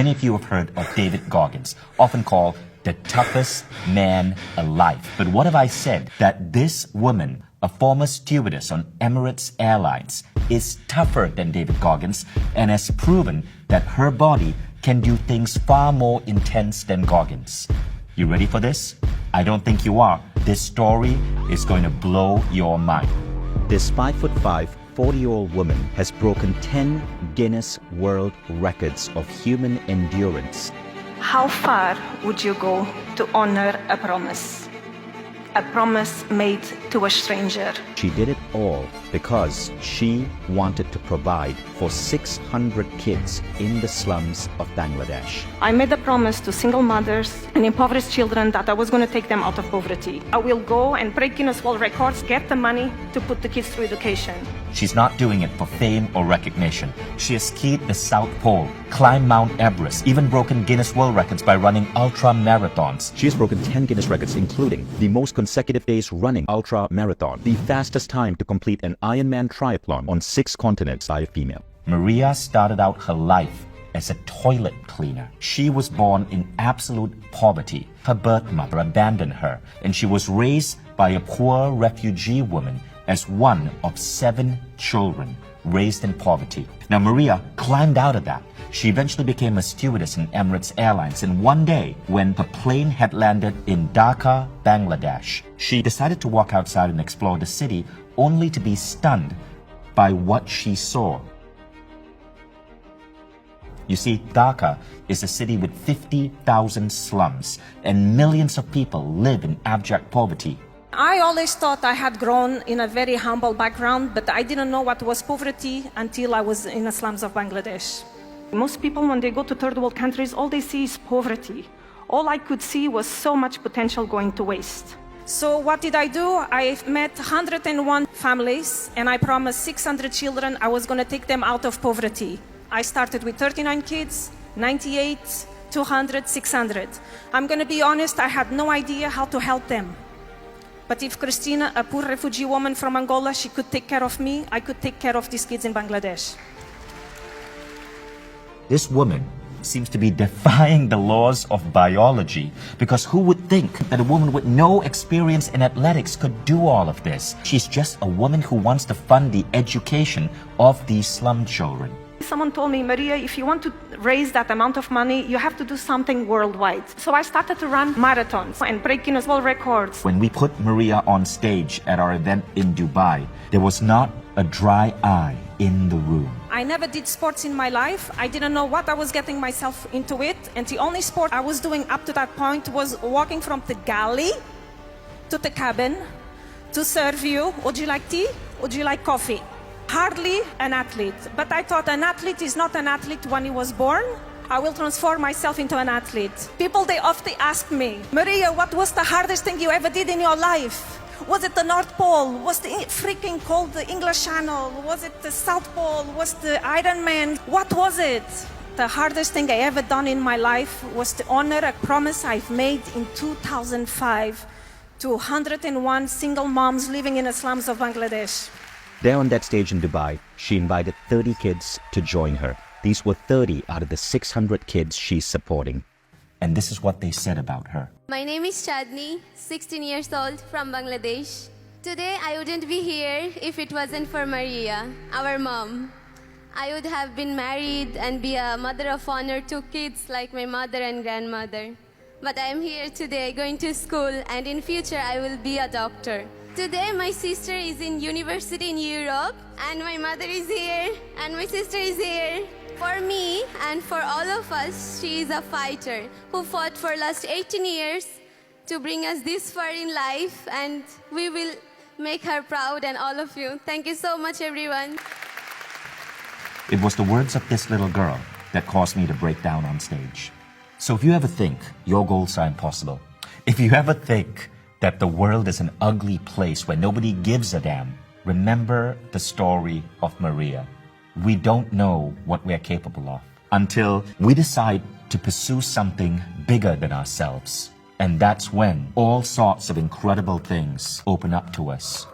Many of you have heard of David Goggins, often called the toughest man alive. But what if I said that this woman, a former stewardess on Emirates Airlines, is tougher than David Goggins and has proven that her body can do things far more intense than Goggins? You ready for this? I don't think you are. This story is going to blow your mind. This 5'5", 40-year-old woman has broken 10 Guinness World Records of human endurance. How far would you go to honor a promise? A promise made to a stranger. She did it all because she wanted to provide for 600 kids in the slums of Bangladesh. I made a promise to single mothers and impoverished children that I was going to take them out of poverty. I will go and break Guinness World Records, get the money to put the kids through education. She's not doing it for fame or recognition. She has skied the South Pole, climbed Mount Everest, even broken Guinness World Records by running ultra marathons. She has broken 10 Guinness records, including the most consecutive days running ultra marathon, the fastest time to complete an Ironman triathlon on 6 continents by a female. Maria started out her life as a toilet cleaner. She was born in absolute poverty. Her birth mother abandoned her, and she was raised by a poor refugee woman as one of 7 children raised in poverty. Now, Maria climbed out of that. She eventually became a stewardess in Emirates Airlines, and one day, when the plane had landed in Dhaka, Bangladesh, she decided to walk outside and explore the city, only to be stunned by what she saw. You see, Dhaka is a city with 50,000 slums, and millions of people live in abject poverty. I always thought I had grown in a very humble background, but I didn't know what was poverty until I was in the slums of Bangladesh. Most people, when they go to third world countries, all they see is poverty. All I could see was so much potential going to waste. So what did I do? I met 101 families, and I promised 600 children I was going to take them out of poverty. I started with 39 kids, 98, 200, 600. I'm going to be honest, I had no idea how to help them. But if Christina, a poor refugee woman from Angola, she could take care of me, I could take care of these kids in Bangladesh. This woman seems to be defying the laws of biology, because who would think that a woman with no experience in athletics could do all of this? She's just a woman who wants to fund the education of these slum children. Someone told me, Maria, if you want to raise that amount of money, you have to do something worldwide. So I started to run marathons and break Guinness World Records. When we put Maria on stage at our event in Dubai, there was not a dry eye in the room. I never did sports in my life. I didn't know what I was getting myself into it. And the only sport I was doing up to that point was walking from the galley to the cabin to serve you. Would you like tea? Would you like coffee? Hardly an athlete, but I thought an athlete is not an athlete when he was born. I will transform myself into an athlete. People, they often ask me, Maria, what was the hardest thing you ever did in your life? Was it the North Pole? Was the freaking cold the English Channel? Was it the South Pole? Was the Ironman? What was it? The hardest thing I ever done in my life was to honor a promise I've made in 2005 to 101 single moms living in the slums of Bangladesh. There on that stage in Dubai, she invited 30 kids to join her. These were 30 out of the 600 kids she's supporting. And this is what they said about her. My name is Chadni, 16 years old, from Bangladesh. Today I wouldn't be here if it wasn't for Maria, our mom. I would have been married and be a mother of honor to kids like my mother and grandmother. But I am here today going to school, and in future I will be a doctor. Today my sister is in university in Europe, and my mother is here, and my sister is here. For me and for all of us, she is a fighter who fought for last 18 years to bring us this far in life, and we will make her proud, and all of you. Thank you so much, everyone. It was the words of this little girl that caused me to break down on stage. So if you ever think your goals are impossible, if you ever think that the world is an ugly place where nobody gives a damn, remember the story of Maria. We don't know what we're capable of until we decide to pursue something bigger than ourselves. And that's when all sorts of incredible things open up to us.